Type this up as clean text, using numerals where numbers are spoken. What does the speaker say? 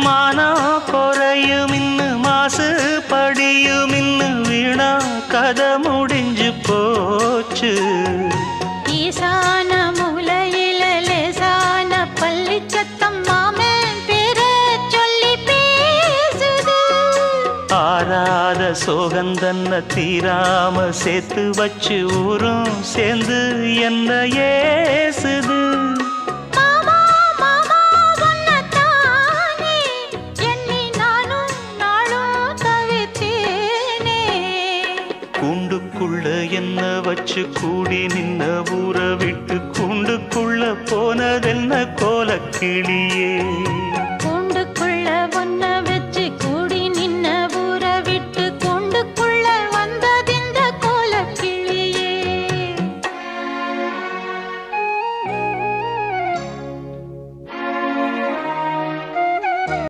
மானம் குறையும் இன்னு மாசு படியும் இன்னு வீணா கதை முடிஞ்சு போச்சு. ஈசான மூலையில லேசான பள்ளி சத்தம் மாமன் பேர சொல்லி பேசுது. ஆறாத சோகந்தன்ன தீராம சேர்த்து வச்சு ஊரும் சேர்ந்து என்ன ஏசுது. கூண்டுக்குள்ள என்ன வச்சு கூடி நின்ன ஊற விட்டு கூண்டுக்குள்ள போனதென்ன கோலக்கிளியே.